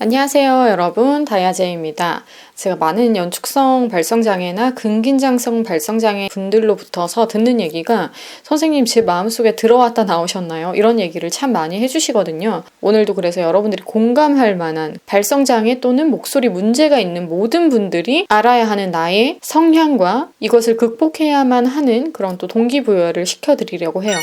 안녕하세요, 여러분. 다이아제입니다. 제가 많은 연축성 발성장애나 근긴장성 발성장애 분들로부터서 듣는 얘기가 선생님 제 마음속에 들어왔다 나오셨나요? 이런 얘기를 참 많이 해주시거든요. 오늘도 그래서 여러분들이 공감할 만한 발성장애 또는 목소리 문제가 있는 모든 분들이 알아야 하는 나의 성향과 이것을 극복해야만 하는 그런 또 동기부여를 시켜드리려고 해요.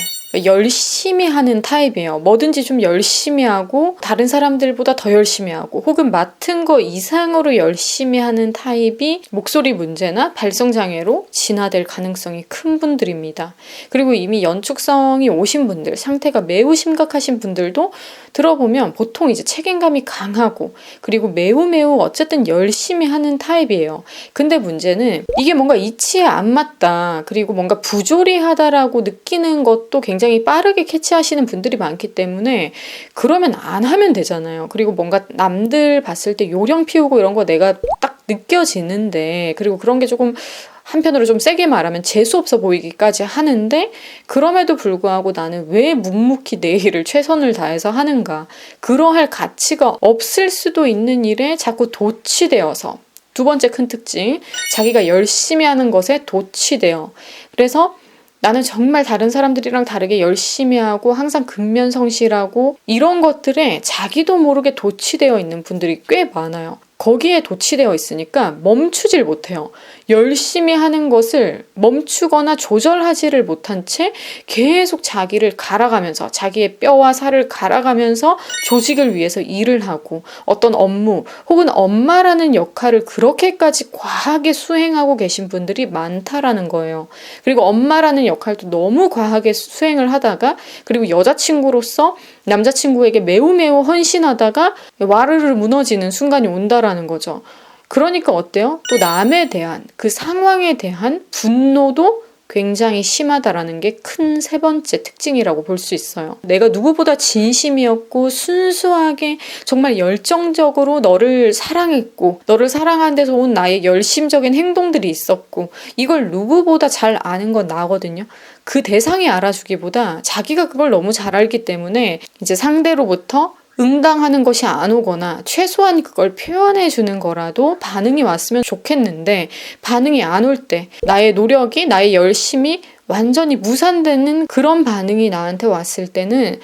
열심히 하는 타입이에요. 뭐든지 좀 열심히 하고 다른 사람들보다 더 열심히 하고 혹은 맡은 거 이상으로 열심히 하는 타입이 목소리 문제나 발성장애로 진화될 가능성이 큰 분들입니다. 그리고 이미 연축성이 오신 분들, 상태가 매우 심각하신 분들도 들어보면 보통 이제 책임감이 강하고 그리고 매우 어쨌든 열심히 하는 타입이에요. 근데 문제는 이게 뭔가 이치에 안 맞다. 그리고 뭔가 부조리하다라고 느끼는 것도 굉장히 빠르게 캐치하시는 분들이 많기 때문에 그러면 안 하면 되잖아요. 그리고 뭔가 남들 봤을 때 요령 피우고 이런 거 내가 딱 느껴지는데 그리고 그런 게 조금 한편으로 좀 세게 말하면 재수없어 보이기까지 하는데 그럼에도 불구하고 나는 왜 묵묵히 내 일을 최선을 다해서 하는가. 그러할 가치가 없을 수도 있는 일에 자꾸 도취되어서 두 번째 큰 특징, 자기가 열심히 하는 것에 도취되어 그래서 나는 정말 다른 사람들이랑 다르게 열심히 하고 항상 근면성실하고 이런 것들에 자기도 모르게 도취되어 있는 분들이 꽤 많아요. 거기에 도취되어 있으니까 멈추질 못해요. 열심히 하는 것을 멈추거나 조절하지를 못한 채 계속 자기를 갈아가면서 자기의 뼈와 살을 갈아가면서 조직을 위해서 일을 하고 어떤 업무 혹은 엄마라는 역할을 그렇게까지 과하게 수행하고 계신 분들이 많다라는 거예요. 그리고 엄마라는 역할도 너무 과하게 수행을 하다가 그리고 여자친구로서 남자친구에게 매우 헌신하다가 와르르 무너지는 순간이 온다라는 거죠. 그러니까 어때요? 또 남에 대한 그 상황에 대한 분노도 굉장히 심하다라는 게 큰 세 번째 특징이라고 볼 수 있어요. 내가 누구보다 진심이었고 순수하게 정말 열정적으로 너를 사랑했고 너를 사랑한 데서 온 나의 열심적인 행동들이 있었고 이걸 누구보다 잘 아는 건 나거든요. 그 대상이 알아주기보다 자기가 그걸 너무 잘 알기 때문에 이제 상대로부터 응당하는 것이 안 오거나 최소한 그걸 표현해 주는 거라도 반응이 왔으면 좋겠는데 반응이 안 올 때 나의 노력이 나의 열심이 완전히 무산되는 그런 반응이 나한테 왔을 때는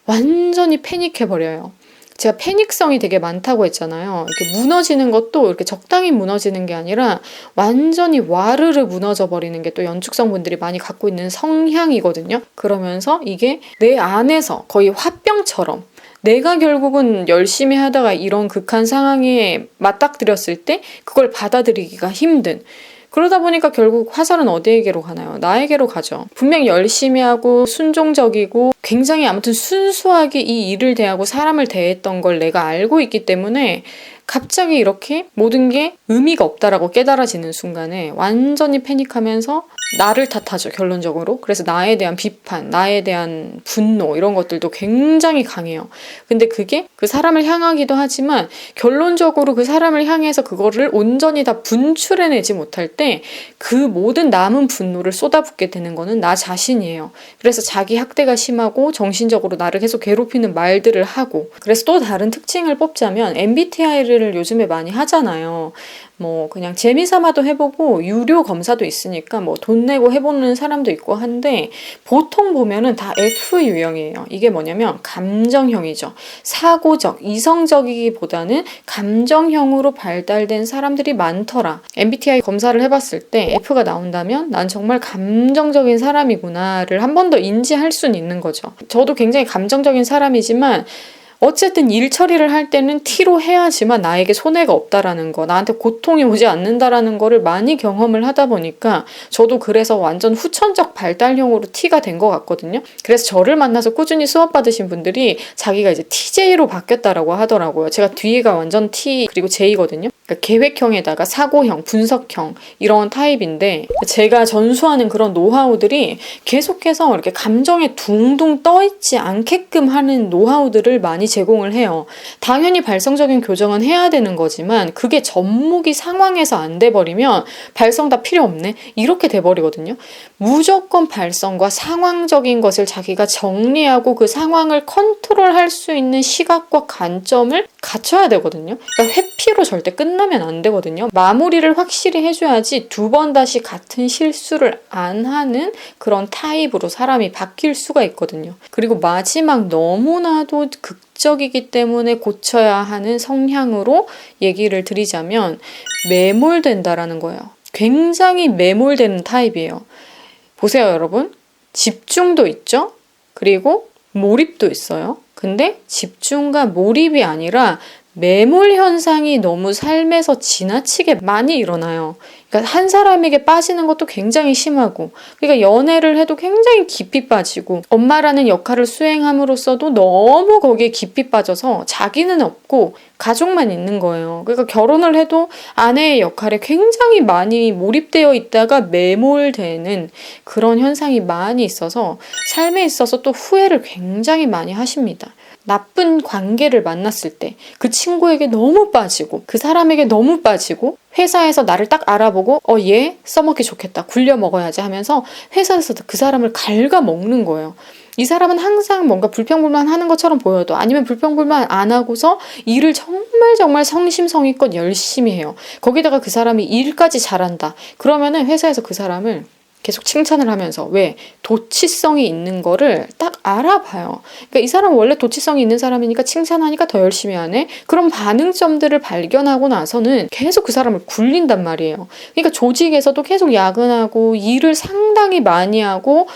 완전히 패닉해버려요. 제가 패닉성이 되게 많다고 했잖아요. 이렇게 무너지는 것도 이렇게 적당히 무너지는 게 아니라 완전히 와르르 무너져 버리는 게 또 연축성 분들이 많이 갖고 있는 성향이거든요. 그러면서 이게 내 안에서 거의 화병처럼 내가 결국은 열심히 하다가 이런 극한 상황에 맞닥뜨렸을 때 그걸 받아들이기가 힘든 그러다 보니까 결국 화살은 어디에게로 가나요? 나에게로 가죠. 분명 열심히 하고 순종적이고 굉장히 아무튼 순수하게 이 일을 대하고 사람을 대했던 걸 내가 알고 있기 때문에 갑자기 이렇게 모든 게 의미가 없다라고 깨달아지는 순간에 완전히 패닉하면서 나를 탓하죠, 결론적으로. 그래서 나에 대한 비판, 나에 대한 분노 이런 것들도 굉장히 강해요. 근데 그게 그 사람을 향하기도 하지만 결론적으로 그 사람을 향해서 그거를 온전히 다 분출해내지 못할 때 그 모든 남은 분노를 쏟아붓게 되는 거는 나 자신이에요. 그래서 자기 학대가 심하고 정신적으로 나를 계속 괴롭히는 말들을 하고 그래서 또 다른 특징을 뽑자면 MBTI를 요즘에 많이 하잖아요. 뭐 그냥 재미삼아도 해보고 유료 검사도 있으니까 뭐 돈 내고 해보는 사람도 있고 한데 보통 보면은 다 F 유형이에요. 이게 뭐냐면 감정형이죠. 사고적, 이성적이기보다는 감정형으로 발달된 사람들이 많더라. MBTI 검사를 해봤을 때 F가 나온다면 난 정말 감정적인 사람이구나를 한 번 더 인지할 수는 있는 거죠. 저도 굉장히 감정적인 사람이지만 어쨌든 일 처리를 할 때는 T로 해야지만 나에게 손해가 없다라는 거, 나한테 고통이 오지 않는다라는 거를 많이 경험을 하다 보니까 저도 그래서 완전 후천적 발달형으로 T가 된 것 같거든요. 그래서 저를 만나서 꾸준히 수업 받으신 분들이 자기가 이제 TJ로 바뀌었다라고 하더라고요. 제가 뒤에가 완전 T 그리고 J거든요. 그러니까 계획형에다가 사고형, 분석형 이런 타입인데 제가 전수하는 그런 노하우들이 계속해서 이렇게 감정에 둥둥 떠있지 않게끔 하는 노하우들을 많이 제공을 해요. 당연히 발성적인 교정은 해야 되는 거지만 그게 접목이 상황에서 안 돼버리면 발성 다 필요 없네? 이렇게 돼버리거든요. 무조건 발성과 상황적인 것을 자기가 정리하고 그 상황을 컨트롤할 수 있는 시각과 관점을 갖춰야 되거든요. 그러니까 회피로 절대 끝나면 안 되거든요. 마무리를 확실히 해줘야지 두 번 다시 같은 실수를 안 하는 그런 타입으로 사람이 바뀔 수가 있거든요. 그리고 마지막 너무나도 극적이기 때문에 고쳐야 하는 성향으로 얘기를 드리자면 매몰된다라는 거예요. 굉장히 매몰되는 타입이에요. 보세요, 여러분. 집중도 있죠? 그리고 몰입도 있어요. 근데 집중과 몰입이 아니라 매몰 현상이 너무 삶에서 지나치게 많이 일어나요. 그러니까 한 사람에게 빠지는 것도 굉장히 심하고, 그러니까 연애를 해도 굉장히 깊이 빠지고, 엄마라는 역할을 수행함으로써도 너무 거기에 깊이 빠져서 자기는 없고 가족만 있는 거예요. 그러니까 결혼을 해도 아내의 역할에 굉장히 많이 몰입되어 있다가 매몰되는 그런 현상이 많이 있어서 삶에 있어서 또 후회를 굉장히 많이 하십니다. 나쁜 관계를 만났을 때 그 친구에게 너무 빠지고 그 사람에게 너무 빠지고 회사에서 나를 딱 알아보고 얘 써먹기 좋겠다 굴려 먹어야지 하면서 회사에서 그 사람을 갉아먹는 거예요. 이 사람은 항상 뭔가 불평불만 하는 것처럼 보여도 아니면 불평불만 안 하고서 일을 정말 성심성의껏 열심히 해요. 거기다가 그 사람이 일까지 잘한다. 그러면은 회사에서 그 사람을 계속 칭찬을 하면서 왜? 도치성이 있는 거를 딱 알아봐요. 그러니까 이 사람은 원래 도치성이 있는 사람이니까 칭찬하니까 더 열심히 하네? 그런 반응점들을 발견하고 나서는 계속 그 사람을 굴린단 말이에요. 그러니까 조직에서도 계속 야근하고 일을 상당히 많이 하고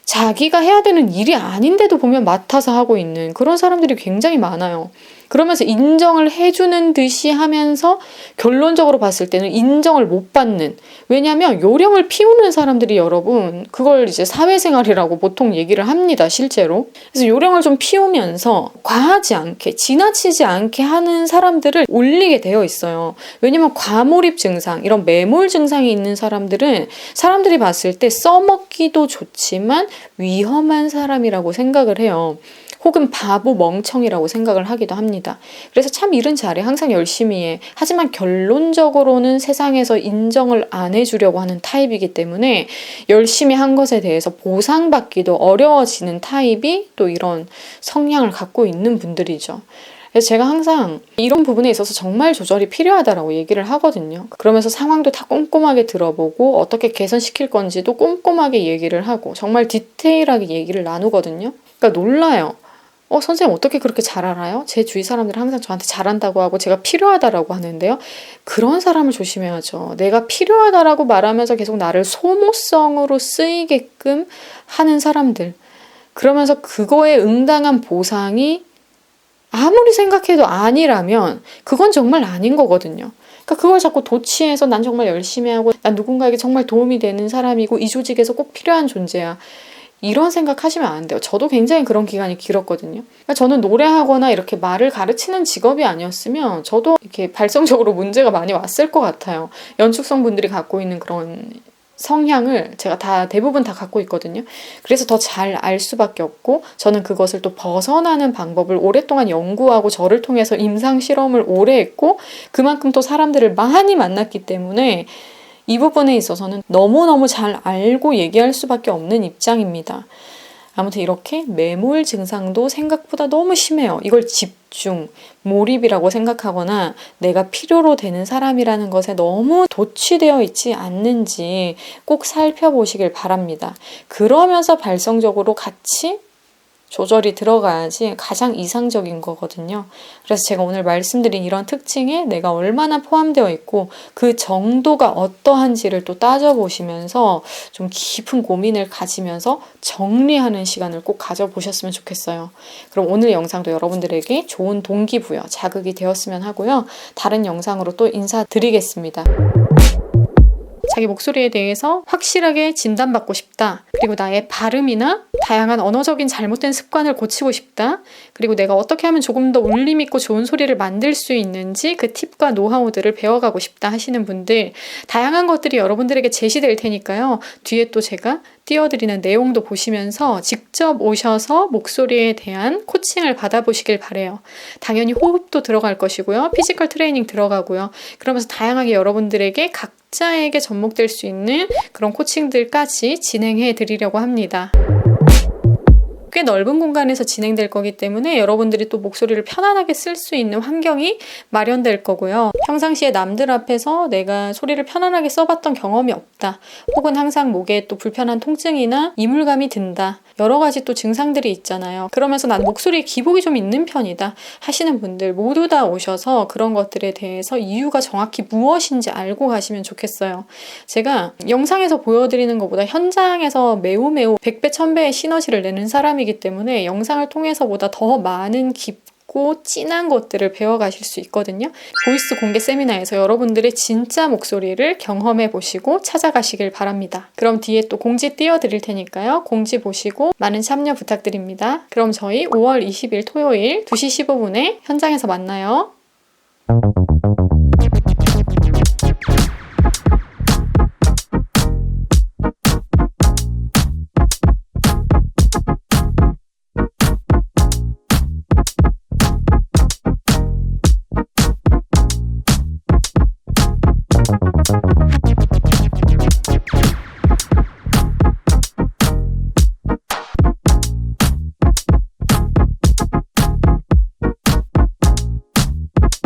자기가 해야 되는 일이 아닌데도 보면 맡아서 하고 있는 그런 사람들이 굉장히 많아요. 그러면서 인정을 해주는 듯이 하면서 결론적으로 봤을 때는 인정을 못 받는, 왜냐하면 요령을 피우는 사람들이 여러분 그걸 이제 사회생활이라고 보통 얘기를 합니다. 실제로. 그래서 요령을 좀 피우면서 과하지 않게 지나치지 않게 하는 사람들을 올리게 되어 있어요. 왜냐면 과몰입 증상, 이런 매몰 증상이 있는 사람들은 사람들이 봤을 때 써먹기도 좋지만 위험한 사람이라고 생각을 해요. 혹은 바보 멍청이라고 생각을 하기도 합니다. 그래서 참 일은 잘해. 항상 열심히 해. 하지만 결론적으로는 세상에서 인정을 안 해주려고 하는 타입이기 때문에 열심히 한 것에 대해서 보상받기도 어려워지는 타입이 또 이런 성향을 갖고 있는 분들이죠. 그래서 제가 항상 이런 부분에 있어서 정말 조절이 필요하다라고 얘기를 하거든요. 그러면서 상황도 다 꼼꼼하게 들어보고 어떻게 개선시킬 건지도 꼼꼼하게 얘기를 하고 정말 디테일하게 얘기를 나누거든요. 그러니까 놀라요. 선생님 어떻게 그렇게 잘 알아요? 제 주위 사람들은 항상 저한테 잘한다고 하고 제가 필요하다라고 하는데요. 그런 사람을 조심해야죠. 내가 필요하다라고 말하면서 계속 나를 소모성으로 쓰이게끔 하는 사람들. 그러면서 그거에 응당한 보상이 아무리 생각해도 아니라면 그건 정말 아닌 거거든요. 그러니까 그걸 자꾸 도취해서 난 정말 열심히 하고 난 누군가에게 정말 도움이 되는 사람이고 이 조직에서 꼭 필요한 존재야. 이런 생각하시면 안 돼요. 저도 굉장히 그런 기간이 길었거든요. 그러니까 저는 노래하거나 이렇게 말을 가르치는 직업이 아니었으면 저도 이렇게 발성적으로 문제가 많이 왔을 것 같아요. 연축성 분들이 갖고 있는 그런 성향을 제가 대부분 다 갖고 있거든요. 그래서 더 잘 알 수밖에 없고 저는 그것을 또 벗어나는 방법을 오랫동안 연구하고 저를 통해서 임상 실험을 오래 했고 그만큼 또 사람들을 많이 만났기 때문에 이 부분에 있어서는 너무너무 잘 알고 얘기할 수밖에 없는 입장입니다. 아무튼 이렇게 매몰 증상도 생각보다 너무 심해요. 이걸 집중, 몰입이라고 생각하거나 내가 필요로 되는 사람이라는 것에 너무 도취되어 있지 않는지 꼭 살펴보시길 바랍니다. 그러면서 발성적으로 같이 조절이 들어가야지 가장 이상적인 거거든요. 그래서 제가 오늘 말씀드린 이런 특징에 내가 얼마나 포함되어 있고 그 정도가 어떠한지를 또 따져보시면서 좀 깊은 고민을 가지면서 정리하는 시간을 꼭 가져보셨으면 좋겠어요. 그럼 오늘 영상도 여러분들에게 좋은 동기부여, 자극이 되었으면 하고요. 다른 영상으로 또 인사드리겠습니다. 자기 목소리에 대해서 확실하게 진단받고 싶다. 그리고 나의 발음이나 다양한 언어적인 잘못된 습관을 고치고 싶다. 그리고 내가 어떻게 하면 조금 더 울림 있고 좋은 소리를 만들 수 있는지 그 팁과 노하우들을 배워가고 싶다 하시는 분들, 다양한 것들이 여러분들에게 제시될 테니까요. 뒤에 또 제가 띄워드리는 내용도 보시면서 직접 오셔서 목소리에 대한 코칭을 받아보시길 바래요. 당연히 호흡도 들어갈 것이고요. 피지컬 트레이닝 들어가고요. 그러면서 다양하게 여러분들에게 각자에게 접목될 수 있는 그런 코칭들까지 진행해 드리려고 합니다. 꽤 넓은 공간에서 진행될 거기 때문에 여러분들이 또 목소리를 편안하게 쓸 수 있는 환경이 마련될 거고요. 평상시에 남들 앞에서 내가 소리를 편안하게 써봤던 경험이 없다. 혹은 항상 목에 또 불편한 통증이나 이물감이 든다. 여러 가지 또 증상들이 있잖아요. 그러면서 난 목소리에 기복이 좀 있는 편이다 하시는 분들 모두 다 오셔서 그런 것들에 대해서 이유가 정확히 무엇인지 알고 가시면 좋겠어요. 제가 영상에서 보여드리는 것보다 현장에서 매우 100배, 1000배의 시너지를 내는 사람이기 때문에 영상을 통해서보다 더 많은 깊고 진한 것들을 배워가실 수 있거든요. 보이스 공개 세미나에서 여러분들의 진짜 목소리를 경험해 보시고 찾아가시길 바랍니다. 그럼 뒤에 또 공지 띄워드릴 테니까요. 공지 보시고 많은 참여 부탁드립니다. 그럼 저희 5월 20일 토요일 2시 15분에 현장에서 만나요.